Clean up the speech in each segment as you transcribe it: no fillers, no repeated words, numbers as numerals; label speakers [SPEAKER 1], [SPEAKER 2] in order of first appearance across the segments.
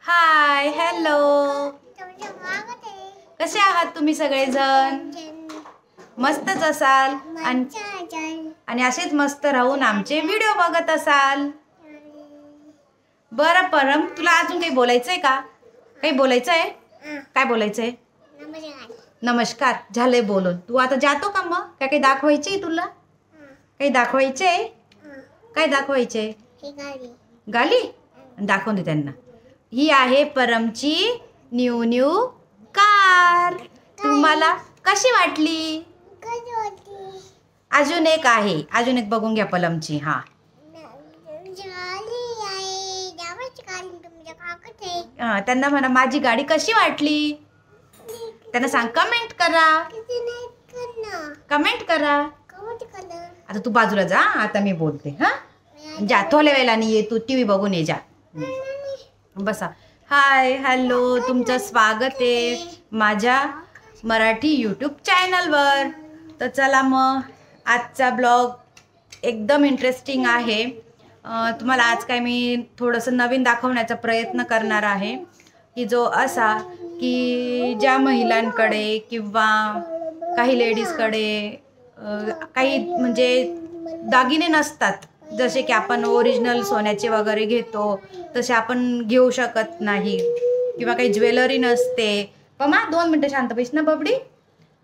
[SPEAKER 1] Hi hello, कसे आहात तुम्ही सगळेजण? मस्तच असाल आणि असेच मस्त राहून आमचे व्हिडिओ बघत असाल. बरं परम, तुला अजून काही बोलायचंय का? काही बोलायचंय? काय बोलायचंय? नमस्कार झालंय बोलून. तू आता जातो का मग? काय काही दाखवायचंय तुला? काही दाखवायचंय? काय दाखवायचंय? गाली दाखवून दे त्यांना. ही आहे परमची न्यू कार. तुम्हाला कशी वाटली? अजून एक आहे, अजून एक बघून घ्या पलमची. हा त्यांना म्हणा माझी गाडी कशी वाटली. त्यांना सांग कमेंट करा. कमेंट करा. आता तू बाजूला जा, आता मी बोलते. हा जा, थोड्या वेळाने ये, तू टीव्ही बघून ये जा. बसा. हाय हॅलो, तुमचं स्वागत आहे माझ्या मराठी यूट्यूब चॅनलवर. तर चला मग, आजचा ब्लॉग एकदम इंटरेस्टिंग आहे. तुम्हाला आज काय मी थोडंसं नवीन दाखवण्याचा प्रयत्न करणार आहे, की जो असा की ज्या महिलांकडे किंवा काही लेडीजकडे काही म्हणजे दागिने नसतात, जसे की आपण ओरिजिनल सोन्याचे वगैरे घेतो तसे आपण घेऊ शकत नाही, किंवा काही ज्वेलरी नसते. पमा 2 मिनटं शांत बैस ना बबडी.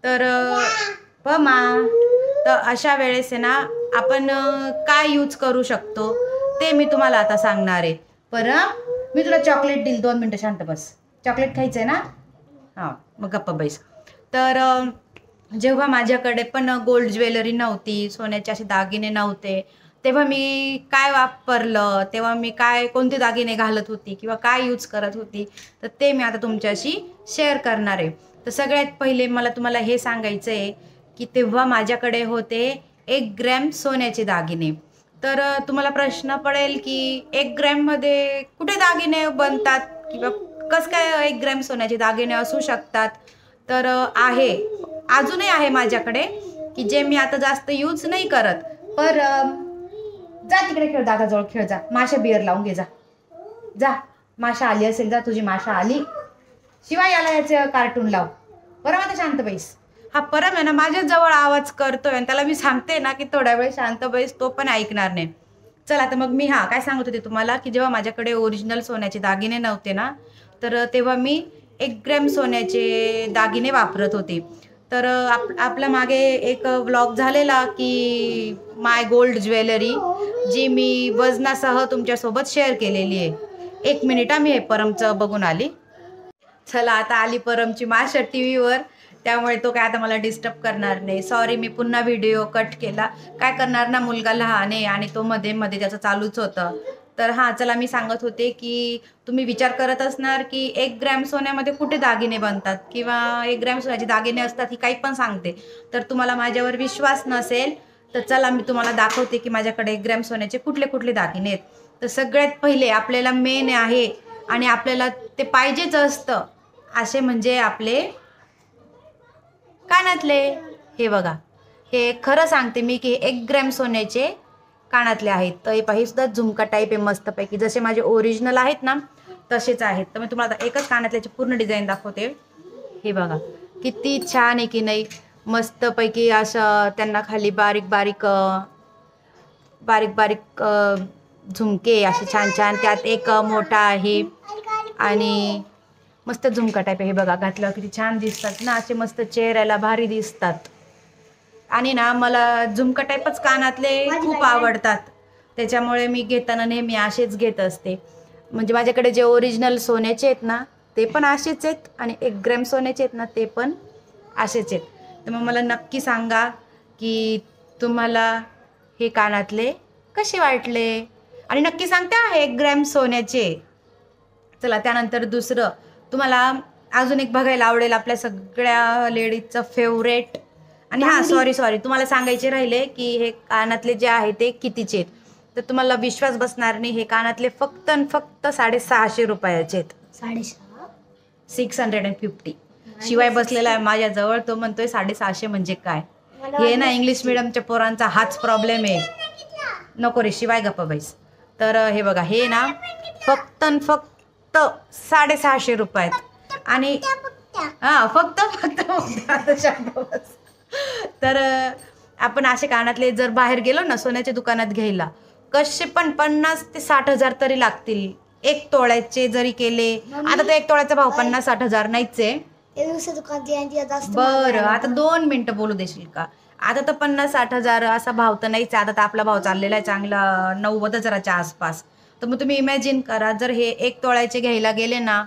[SPEAKER 1] तर पमा, तर अशा वेळेस आहे ना आपण काय यूज करू शकतो ते मी तुम्हाला आता सांगणार आहे. परम, मी तुला चॉकलेट देईल, 2 मिनटं शांत बस. चॉकलेट खायचं आहे ना? हां, मग गप्पा बैस. तर जेव्हा माझ्याकडे पण गोल्ड ज्वेलरी नव्हती, सोन्याचे असे दागिने नव्हते, तेव्हा मी काय वापरलं, तेव्हा मी कोणते दागिने घालत होती किंवा काय यूज करत होती, तर ते मी आता तुमच्याशी शेअर करणार आहे. तर सगळ्यात पहिले मला तुम्हाला हे सांगायचं आहे की तेव्हा माझ्याकडे होते 1 ग्रॅम सोन्याचे दागिने. तर तुम्हाला प्रश्न पडेल की 1 ग्रॅममध्ये कुठे दागिने बनतात किंवा कसं काय 1 ग्रॅम सोन्याचे दागिने असू शकतात. तर अजूनही आहे माझ्याकडे, की जे मी आता जास्त यूज नाही करत. पर जा तिकडे खेळ, दादाजवळ खेळ जा. माशा बिअर लावून घे जा. जा, माशा आली असेल, जा, तुझी माशा आली. शिवाय याला याचे कार्टून लाव. परम आता शांत बैस. हा परम आहे ना माझ्याजवळ आवाज करतोय आणि त्याला मी सांगते ना की थोड्या वेळ शांत बैस, तो पण ऐकणार नाही. चला तर मग मी काय सांगत होते तुम्हाला, की जेव्हा माझ्याकडे ओरिजिनल सोन्याचे दागिने नव्हते ना, तर तेव्हा मी 1 ग्रॅम सोन्याचे दागिने वापरत होते. तर आपल्या मागे एक व्लॉग झालेला की माय गोल्ड ज्वेलरी, जी मी वजनासह तुमच्यासोबत शेअर केलेली आहे. 1 मिनिट मी हे परमचं बघून आली. चला, आता आली परमची माशा टीव्हीवर, त्यामुळे तो काय आता मला डिस्टर्ब करणार नाही. सॉरी, मी पुन्हा व्हिडिओ कट केला. काय करणार ना, मुलगा लहान आहे आणि तो मध्ये मध्ये त्याचं चालूच होतं. तर हां, चला, मी सांगत होते की तुम्ही विचार करत असणार की 1 ग्रॅम सोन्यामध्ये कुठे दागिने बनतात किंवा 1 ग्रॅम सोन्याचे दागिने असतात, ही काही पण सांगते. तर तुम्हाला माझ्यावर विश्वास नसेल, तर चला मी तुम्हाला दाखवते की माझ्याकडे 1 ग्रॅम सोन्याचे कुठले कुठले दागिने आहेत. तर सगळ्यात पहिले आपल्याला मेन आहे आणि आपल्याला ते पाहिजेच असतं असे म्हणजे आपले कानातले. हे बघा, हे खरं सांगते मी की 1 ग्रॅम सोन्याचे कानातले आहेत. तर हे पाहिजे सुद्धा झुमका टाईप आहे मस्तपैकी, जसे माझे ओरिजिनल आहेत ना तसेच आहेत. तर मी तुम्हाला आता एकच कानातल्याची पूर्ण डिझाईन दाखवते. हे बघा किती छान आहे की नाही, मस्तपैकी असं त्यांना खाली बारीक बारीक झुमके असे छान छान, त्यात एक मोठा आहे आणि मस्त झुमका टाईप आहे. हे बघा, घातल्यावर किती छान दिसतात ना, असे मस्त चेहऱ्याला भारी दिसतात. आणि ना मला झुमका टाईपच कानातले खूप आवडतात, त्याच्यामुळे मी घेताना नेहमी असेच घेत असते. म्हणजे माझ्याकडे जे ओरिजिनल सोन्याचे आहेत ना ते पण असेच आहेत आणि 1 ग्रॅम सोन्याचे आहेत ना ते पण असेच आहेत. तर मग मला नक्की सांगा की तुम्हाला हे कानातले कसे वाटले, आणि नक्की सांगता हे 1 ग्रॅम सोन्याचे. चला, त्यानंतर दुसरं तुम्हाला अजून एक बघायला आवडेल, आपल्या सगळ्या लेडीजचं फेवरेट. आणि हां, सॉरी तुम्हाला सांगायचे राहिले की हे कानातले जे आहे ते कितीचे आहेत. तर तुम्हाला विश्वास बसणार नाही, हे कानातले फक्त 650 रुपयाचे आहेत. 650. शिवाय बसलेला आहे माझ्याजवळ, तो म्हणतोय 650 म्हणजे काय. हे ना इंग्लिश मिडियमच्या पोरांचा हाच प्रॉब्लेम आहे. नको रे शिवाय, गप्पा बैस. तर हे बघा, हे ना फक्त आणि फक्त 650 रुपयात. आणि हां फक्त आता शांत बस. तर आपण असे कानातले जर बाहेर गेलो ना सोन्याच्या दुकानात घ्यायला, कसे पण 50 ते 60 हजार तरी लागतील. 1 तोळ्याचे जरी केले, आता तर 1 तोळ्याचा भाव 50-60 हजार नाहीच आहे. बरं आता 2 मिनिटं बोलू देशील का? आता तर 50-60 हजार असा भाव तर नाहीच आहे. आता तर आपला भाव चाललेला आहे चांगला 90 हजाराच्या आसपास. तर मग तुम्ही इमॅजिन करा, जर हे 1 तोळ्याचे घ्यायला गेले ना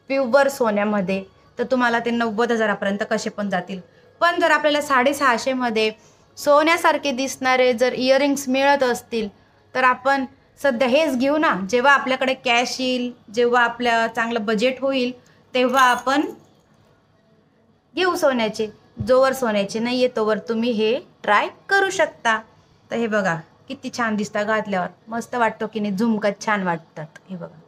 [SPEAKER 1] प्युअर सोन्यामध्ये, तर तुम्हाला ते 90 हजारापर्यंत कसे पण जातील. पण जर आपल्याला 650 मध्ये सोन्यासारखे दिसणारे जर इयरिंग्स मिळत असतील, तर आपण सध्या हेच घेऊ ना. जेव्हा आपल्याकडे कॅश येईल, जेव्हा आपल्या चांगलं बजेट होईल, तेव्हा आपण घेऊ सोन्याचे. जोवर सोन्याचे नाही आहे तोवर तुम्ही हे ट्राय करू शकता. तर हे बघा किती छान दिसतं घातल्यावर, मस्त वाटतो की नाही, झुमकत छान वाटतात हे बघा.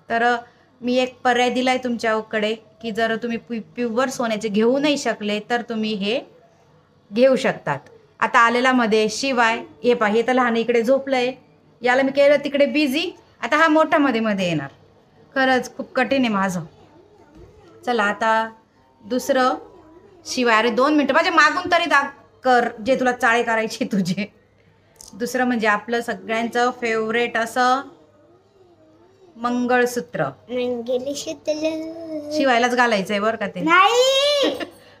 [SPEAKER 1] तर मी एक पर्याय दिलाय तुमच्याकडे की जर तुम्ही प्युअर सोन्याचे घेऊ नाही शकले तर तुम्ही हे घेऊ शकतात. आता आलेला मध्ये शिवाय हे पहा, हे तर लहान इकडे झोपलंय, याला मी केलं तिकडे बिझी. आता हा मोठा मध्ये मध्ये येणार. खरंच खूप कठीण आहे माझं. चला आता दुसरं शिवाय, अरे 2 मिनटं माझ्या मागून तरी कर जे तुला चाळे करायचे तुझे. दुसरं म्हणजे आपलं सगळ्यांचं फेवरेट असं मंगळसूत्र. शिवायलाच घालायचंय बरं का ते.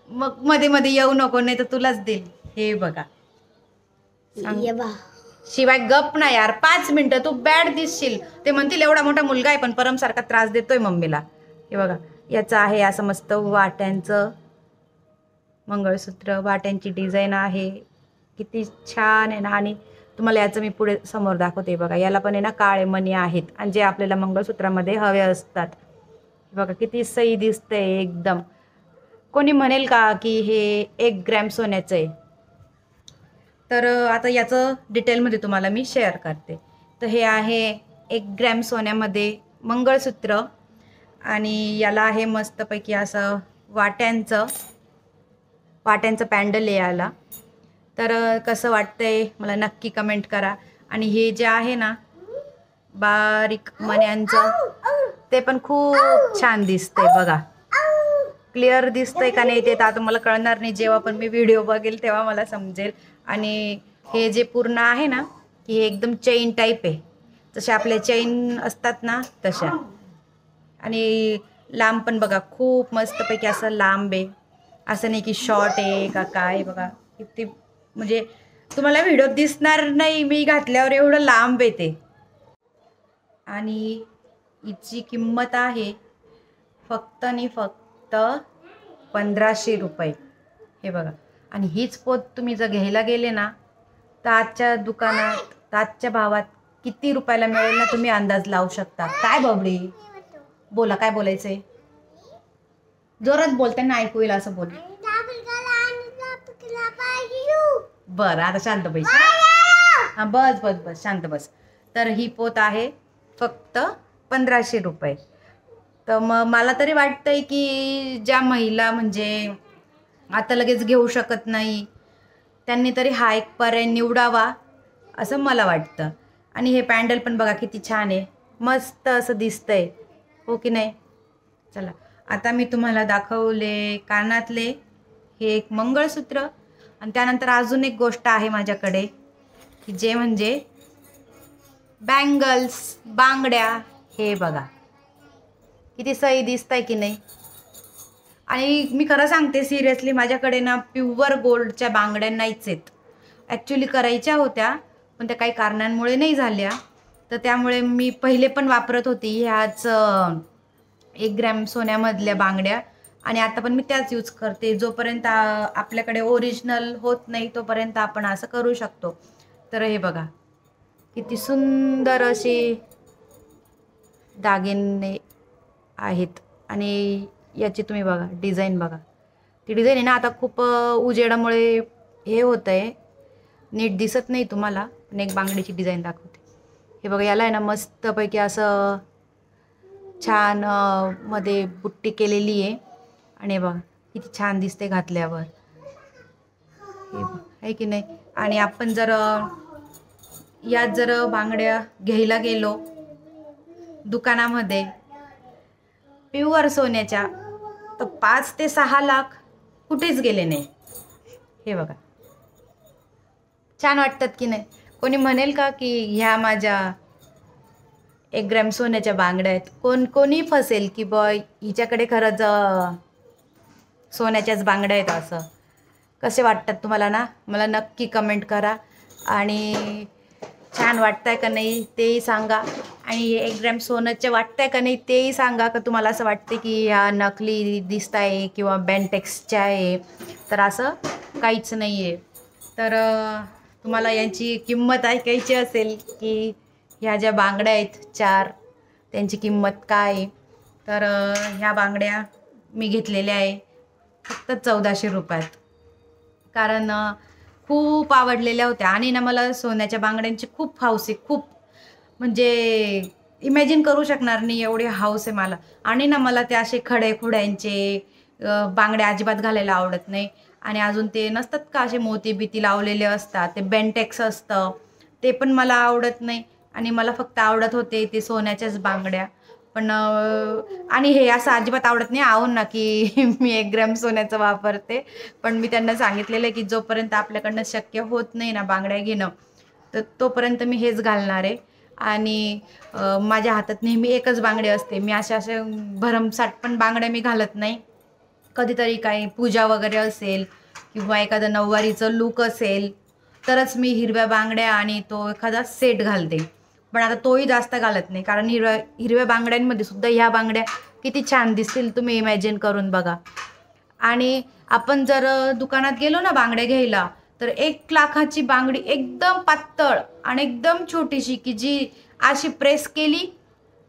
[SPEAKER 1] मग मध्ये मध्ये येऊ नको, नाही तर तुलाच देईल. हे बघा शिवाय गप ना यार, 5 मिनिटं तू बॅड दिसशील. ते म्हणतील एवढा मोठा मुलगा आहे पण परमसारखा त्रास देतोय मम्मीला. हे बघा याचं आहे असं मस्त वाट्यांचं मंगळसूत्र, वाट्यांची डिझाईन आहे, किती छान आहे ना. आणि तुम्हाला याचं मी पुढे समोर दाखवते. बघा याला पण आहे ना काळे मणी आहेत, आणि जे आपल्याला मंगळसूत्रामध्ये हवे असतात. बघा किती सही दिसतंय एकदम. कोणी म्हणेल का की हे 1 ग्रॅम सोन्याचं आहे? तर आता याचं डिटेलमध्ये तुम्हाला मी शेअर करते. तर हे आहे 1 ग्रॅम सोन्यामध्ये मंगळसूत्र, आणि याला आहे मस्तपैकी असं वाट्यांचं पॅन्डल आहे याला. तर कसं वाटतंय मला नक्की कमेंट करा. आणि हे जे आहे ना बारीक मण्यांचं, ते पण खूप छान दिसतंय बघा. क्लिअर दिसतंय का नाही ते तर आता मला कळणार नाही, जेव्हा पण मी व्हिडिओ बघेल तेव्हा मला समजेल. आणि हे जे पूर्ण आहे ना की हे एकदम चेन टाईप आहे, जसे आपले चेन असतात ना तशा. आणि लांब पण बघा खूप मस्तपैकी असं लांब आहे, असं नाही की शॉर्ट आहे का काय. बघा किती, म्हणजे तुम्हाला व्हिडिओत दिसणार नाही मी घातल्यावर, एवढं लांब आहे ते. आणि हिची किंमत आहे फक्त आणि फक्त 1500 रुपये. हे बघा. आणि हीच पोत तुम्ही जर घ्यायला गेले ना तर आजच्या दुकानात आजच्या भावात किती रुपयाला मिळेल ना तुम्ही अंदाज लावू शकता. काय बबडी बोला, काय बोलायचंय? जोरात बोल, त्यांना ऐकू येईल असं बोल. बरं आता शांत बैस. हां बस बस बस शांत बस. तर ही पोत आहे फक्त 1500 रुपये. तर मग मला तरी वाटतंय की ज्या महिला म्हणजे आता लगेच घेऊ शकत नाही त्यांनी तरी हा एक पर्याय निवडावा असं मला वाटतं. आणि हे पॅन्डल पण बघा किती छान आहे, मस्त असं दिसतंय, हो की नाही? चला आता मी तुम्हाला दाखवले कानातले, हे एक मंगळसूत्र, आणि त्यानंतर अजून एक गोष्ट आहे माझ्याकडे की जे म्हणजे बँगल्स, बांगड्या. हे बघा किती सही दिसतंय की नाही. आणि मी खरं सांगते सिरियसली, माझ्याकडे ना प्युअर गोल्डच्या बांगड्या नाहीच आहेत. ॲक्च्युली करायच्या होत्या पण त्या काही कारणांमुळे नाही झाल्या. तर त्यामुळे मी पहिले पण वापरत होती ह्याच 1 ग्रॅम सोन्यामधल्या बांगड्या, आणि आता पण मी त्याच यूज करते. जोपर्यंत आपल्याकडे ओरिजिनल होत नाही तोपर्यंत आपण असं करू शकतो. तर हे बघा किती सुंदर असे दागिने आहेत. आणि याची तुम्ही बघा डिझाईन बघा, ती डिझाईन आहे ना आता खूप उजेडामुळे हे होतं आहे, नीट दिसत नाही तुम्हाला. पण एक बांगडीची डिझाईन दाखवते. हे बघा याला आहे ना मस्तपैकी असं छान मध्ये बुट्टी केलेली आहे, आणि बघा किती छान दिसते घातल्यावर, हे आहे की नाही. आणि आपण जर यात जर बांगड्या घ्यायला गेलो दुकानामध्ये प्युअर सोन्याच्या तर 5 ते 6 लाख कुठेच गेले नाही. हे बघा, छान वाटतात की नाही? कोणी म्हणेल का की ह्या माझ्या 1 ग्रॅम सोन्याच्या बांगड्या आहेत? कोणी फसेल की बॉय हिच्याकडे खरंच सोन्याच्याच बांगड्या आहेत असं? कसे वाटतात तुम्हाला ना? मला नक्की कमेंट करा. आणि छान वाटतंय का नाही तेही सांगा. आणि हे 1 ग्रॅम सोन्याचे वाटतंय का नाही तेही सांगा. का तुम्हाला असं वाटते की ह्या नकली दिसत आहे किंवा बेंटेक्सच्या आहे? तर असं काहीच नाही आहे. तर तुम्हाला यांची किंमत ऐकायची असेल की ह्या ज्या बांगड्या आहेत 4 त्यांची किंमत काय आहे, तर ह्या बांगड्या मी घेतलेल्या आहे फक्त 1400 रुपयात. कारण खूप आवडलेल्या होत्या आणि ना मला सोन्याच्या बांगड्यांची खूप हौस आहे. खूप म्हणजे इमॅजिन करू शकणार नाही एवढी हौस आहे मला. आणि ना मला ते असे खडे-खुड्यांचे बांगड्या अजिबात घालायला आवडत नाही. आणि अजून ते नसतात का असे मोती-बिती लावलेले असतात, ते बेंटेक्स असतं, ते पण मला आवडत नाही. आणि मला फक्त आवडत होते ते सोन्याच्याच बांगड्या. पण आणि हे असं अजिबात आवडत नाही आहो ना की मी 1 ग्रॅम सोन्याचं वापरते. पण मी त्यांना सांगितलेलं आहे की जोपर्यंत आपल्याकडनं शक्य होत नाही ना बांगड्या घेणं, तर तोपर्यंत मी हेच घालणार आहे. आणि माझ्या हातात नेहमी एकच बांगडी असते. मी अशा भरमसाठ पण बांगड्या मी घालत नाही. कधीतरी काही पूजा वगैरे असेल किंवा एखादं नऊवारीचं लूक असेल तरच मी हिरव्या बांगड्या आणि तो एखादा सेट घालते. पण आता तोही जास्त घालत नाही. कारण हिरव्या बांगड्यांमध्ये सुद्धा ह्या बांगड्या किती छान दिसतील तुम्ही इमॅजिन करून बघा. आणि आपण जर दुकानात गेलो ना बांगड्या घ्यायला, तर 1 लाखाची बांगडी एकदम पातळ आणि एकदम छोटीशी की जी अशी प्रेस केली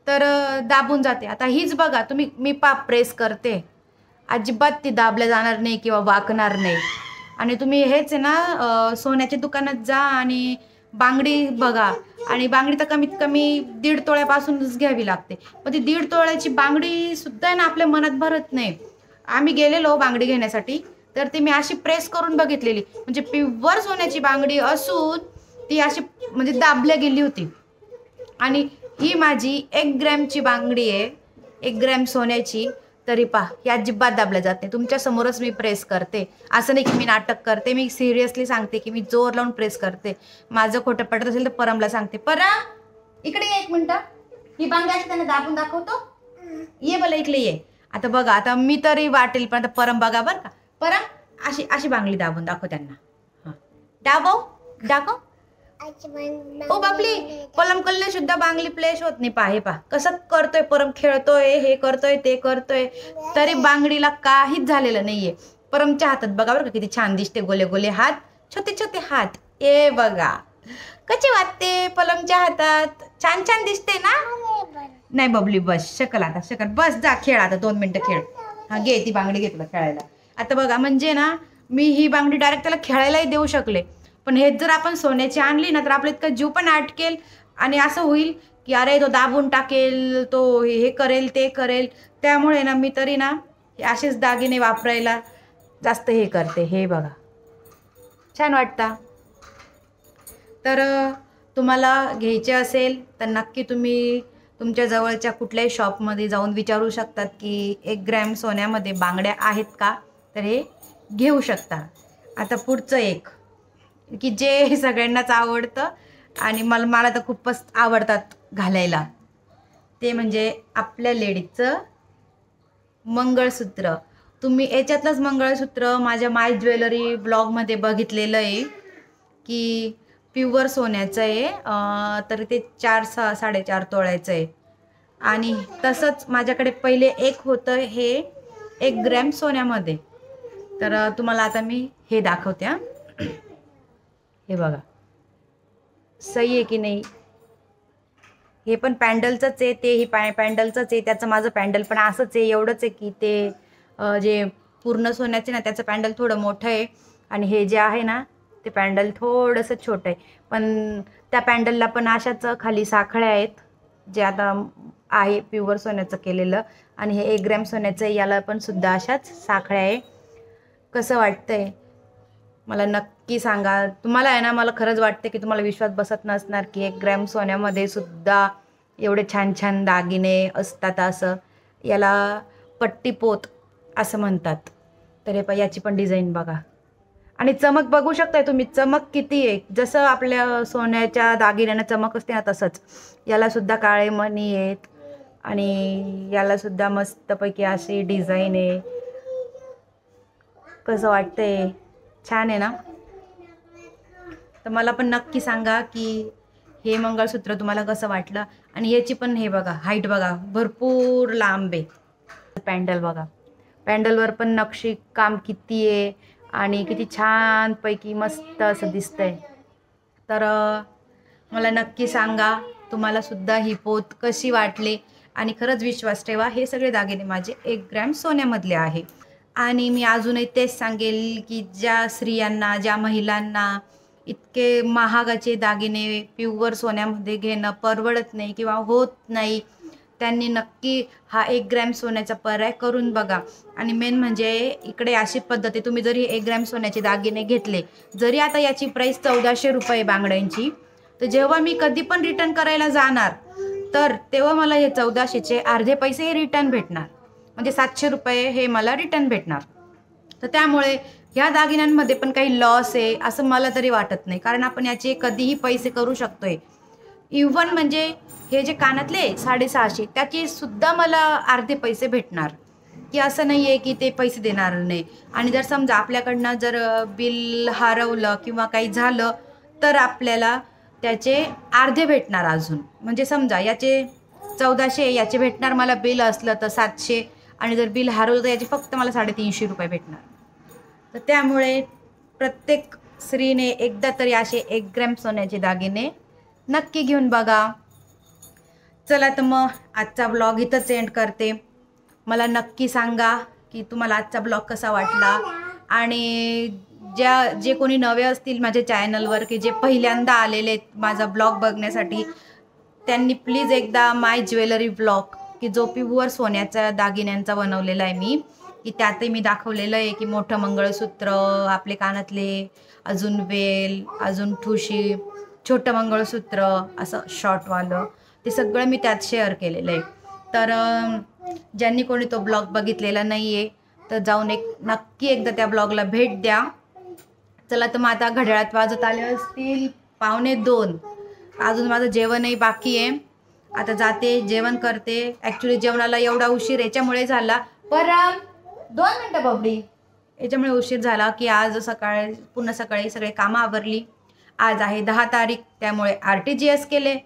[SPEAKER 1] तर दाबून जाते. आता हीच बघा तुम्ही, मी प्रेस करते, अजिबात ती दाबल्या जाणार नाही किंवा वाकणार नाही. आणि तुम्ही हेच आहे ना सोन्याच्या दुकानात जा आणि बांगडी बघा. आणि बांगडी तर कमीत कमी 1.5 तोळ्यापासूनच घ्यावी लागते. पण ती 1.5 तोळ्याची बांगडी सुद्धा आहे ना आपल्या मनात भरत नाही. आम्ही गेलेलो बांगडी घेण्यासाठी, तर ती मी अशी प्रेस करून बघितलेली, म्हणजे प्युअर सोन्याची बांगडी असून ती अशी म्हणजे दाबल्या गेली होती. आणि ही माझी 1 ग्रॅमची बांगडी आहे, 1 ग्रॅम सोन्याची, तरी पहा ही अजिबात दाबल्या जात नाही. तुमच्यासमोरच मी प्रेस करते, असं नाही की मी नाटक करते. मी सिरियसली सांगते की मी जोर लावून प्रेस करते. माझं खोटं पडत असेल तर परमला सांगते, परम इकडे ये 1 मिनटं, ही बांगडी अशी त्यांना दाबून दाखवतो, ये मला इकडे ये. आता बघा, आता मी तरी वाटेल पण आता परम बघा बरं का. परम अशी बांगडी दाबून दाखव त्यांना. हां दाखव. ओ बापली, कलने सुद्धा बांगली प्लेस होत नाही. पहा हे पहा कसं करतोय परम, खेळतोय, हे करतोय ते करतोय, तरी बांगडीला काहीच झालेलं नाहीये. परमच्या हातात बघा बरं का किती छान दिसते, गोले गोले हात, छोटे छोटे हात. ए बघा कसे वाटते पलमच्या हातात, छान छान दिसते ना? नाही बबली बस, शकल आता शकल, बस जा खेळ आता 2 मिनिटं खेळ. हा घे ती बांगडी, घे तुला खेळायला. आता बघा म्हणजे ना मी ही बांगडी डायरेक्ट त्याला खेळायलाही देऊ शकले. पण हेच जर आपण सोन्याची आणली ना तर आपलं इतकं जीव पण अटकेल आणि असं होईल की अरे तो दाबून टाकेल, तो हे करेल ते करेल. त्यामुळे ना मी तरी ना असेच दागिने वापरायला जास्त हे करते. हे बघा छान वाटतं. तर तुम्हाला घ्यायचे असेल तर नक्की तुम्ही तुमच्या जवळच्या कुठल्याही शॉपमध्ये जाऊन विचारू शकतात की 1 ग्रॅम सोन्यामध्ये बांगड्या आहेत का, तर हे घेऊ शकता. आता पुढचं एक की जे सगळ्यांनाच आवडतं आणि मला तर खूपच आवडतात घालायला, ते म्हणजे आपल्या लेडीजचं मंगळसूत्र. तुम्ही याच्यातलंच मंगळसूत्र माझ्या माय ज्वेलरी ब्लॉगमध्ये बघितलेलं आहे की प्युअर सोन्याचं आहे, तर ते 4-4.5 तोळ्याचं आहे. आणि तसंच माझ्याकडे पहिले एक होतं हे 1 ग्रॅम सोन्यामध्ये. तर तुम्हाला आता मी हे दाखवते. हे बघा सही आहे की नाही. हे पण पॅन्डलचंच आहे, तेही पॅन्डलचंच आहे. त्याचं माझं पॅन्डल पण असंच आहे, एवढंच आहे की ते जे पूर्ण सोन्याचे ना त्याचं पॅन्डल थोडं मोठं आहे आणि हे जे आहे ना ते पॅन्डल थोडंसं छोटं आहे. पण त्या पॅन्डलला पण अशाच खाली साखळ्या आहेत, जे आता आहे प्युअर सोन्याचं केलेलं. आणि हे 1 ग्रॅम सोन्याचं याला पण सुद्धा अशाच साखळ्या आहे. कसं वाटतंय मला नक्की सांगा. तुम्हाला आहे ना, मला खरंच वाटते की तुम्हाला विश्वास बसत नसणार की 1 ग्रॅम सोन्यामध्ये सुद्धा एवढे छान छान दागिने असतात. असं याला पट्टीपोत असं म्हणतात. तर हे पहा, याची पण डिझाईन बघा आणि चमक बघू शकताय तुम्ही, चमक किती आहे. जसं आपल्या सोन्याच्या दागिन्यांना चमक असते ना, तसंच याला सुद्धा काळे मणी आहेत आणि याला सुद्धा मस्तपैकी अशी डिझाईन आहे. कसं वाटतंय? छान आहे ना? तर मला पण नक्की सांगा की हे मंगळसूत्र तुम्हाला कसं वाटलं. आणि याची पण हे बघा, हाईट बघा, भरपूर लांब आहे. पॅन्डल बघा, पॅन्डलवर पण नक्षी काम किती आहे आणि किती छानपैकी मस्त असं दिसतंय. तर मला नक्की सांगा तुम्हाला सुद्धा ही पोत कशी वाटली. आणि खरंच विश्वास ठेवा, हे सगळे दागिने माझे 1 ग्रॅम सोन्यामधले आहे. आणि मी अजूनही तेच सांगेल की ज्या स्त्रियांना, ज्या महिलांना इतके महागाचे दागिने प्युअर सोन्यामध्ये घेणं परवडत नाही किंवा होत नाही, त्यांनी नक्की हा 1 ग्रॅम सोन्याचा पर्याय करून बघा. आणि मेन म्हणजे इकडे अशी पद्धत आहे, तुम्ही जरी 1 ग्रॅम सोन्याचे दागिने घेतले, जरी आता याची प्राईस 1400 रुपये बांगड्यांची, तर जेव्हा मी कधी पण रिटर्न करायला जाणार तर तेव्हा मला हे 1400चे अर्धे पैसे रिटर्न भेटणार. म्हणजे 700 रुपये हे मला रिटर्न भेटणार. तर त्यामुळे ह्या दागिन्यांमध्ये पण काही लॉस आहे असं मला तरी वाटत नाही, कारण आपण याचे कधीही पैसे करू शकतोय. इव्हन म्हणजे हे जे कानातले 650 त्याचे सुद्धा मला अर्धे पैसे भेटणार, की असं नाही आहे की ते पैसे देणार नाही. आणि जर समजा आपल्याकडनं जर बिल हरवलं किंवा काही झालं तर आपल्याला त्याचे अर्धे भेटणार अजून. म्हणजे समजा याचे 1400, याचे भेटणार मला बिल असलं तर 700, आणि जर बिल हरवलं तर याचे फक्त मला 350 रुपये भेटणार. तर त्यामुळे प्रत्येक स्त्रीने एकदा तरी असे 1 ग्रॅम सोन्याचे दागिने नक्की घेऊन बघा. चला तर मग आजचा ब्लॉग इथंच एंड करते. मला नक्की सांगा की तुम्हाला आजचा ब्लॉग कसा वाटला. आणि जे कोणी नवे असतील माझ्या चॅनलवर, की जे पहिल्यांदा आलेले आहेत माझा ब्लॉग बघण्यासाठी, त्यांनी प्लीज एकदा माय ज्वेलरी ब्लॉग, की जो प्युअर सोन्याच्या दागिन्यांचा बनवलेला आहे मी, की त्यातही मी दाखवलेलं आहे की मोठं मंगळसूत्र, आपले कानातले, अजून वेल, अजून ठुशी, छोटं मंगळसूत्र असं शॉर्टवालं, ते सगळं मी त्यात शेअर केलेलं आहे. तर ज्यांनी कोणी तो ब्लॉग बघितलेला नाही आहे तर जाऊन नक्की एकदा त्या ब्लॉगला भेट द्या. चला तर मग आता घड्याळात वाजत आले असतील 1:45. अजून माझं जेवणही बाकी आहे. आता जाते, जेवण करते. ॲक्च्युली जेवणाला एवढा उशीर याच्यामुळे झाला, परम 2 मिनटं बबडी, याच्यामुळे उशीर झाला की आज पुन्हा सकाळी सगळे कामं आवरली. आज आहे 10 तारीख, त्यामुळे RTGS केले.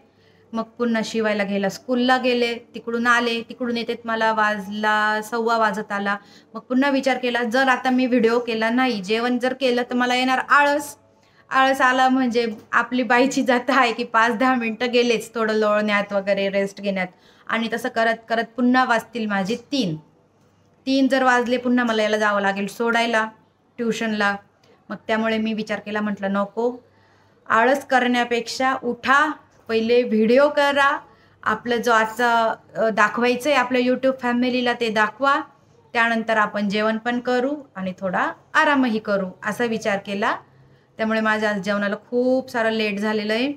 [SPEAKER 1] मग पुन्हा शिवायला घ्यायला स्कूलला गेले, तिकडून आले, तिकडून येतेत मला 1:15 वाजत आला. मग पुन्हा विचार केला, जर आता मी व्हिडिओ केला नाही, जेवण जर केलं तर मला येणार आळस. आळस आला म्हणजे आपली बाईची जात आहे की 5-10 मिनटं गेलेच थोडं लोळण्यात वगैरे, रेस्ट घेण्यात. आणि तसं करत करत पुन्हा वाजतील माझे 3 जर वाजले, पुन्हा मला याला जावं लागेल सोडायला ट्युशनला. मग त्यामुळे मी विचार केला, म्हटलं नको, आळस करण्यापेक्षा उठा, पहिले व्हिडिओ करा, आपलं जो आजचा दाखवायचं आहे आपल्या यूट्यूब फॅमिलीला ते दाखवा, त्यानंतर आपण जेवण पण करू आणि थोडा आरामही करू, असा विचार केला. त्यामुळे माझ्या आज जेवणाला खूप सारं लेट झालेलं आहे.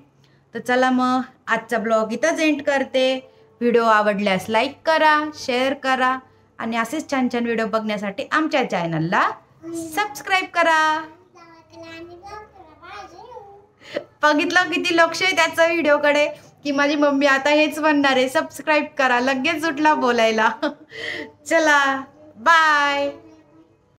[SPEAKER 1] तर चला मग आजचा ब्लॉग इथंच एंड करते. व्हिडिओ आवडल्यास लाईक करा, शेअर करा आणि असेच छान छान व्हिडिओ बघण्यासाठी आमच्या चॅनलला सबस्क्राईब करा. बघितलं किती लक्ष आहे त्याचं व्हिडिओकडे, की माझी मम्मी आता हेच म्हणणार आहे, सबस्क्राईब करा, लगेच उठला बोलायला. चला बाय.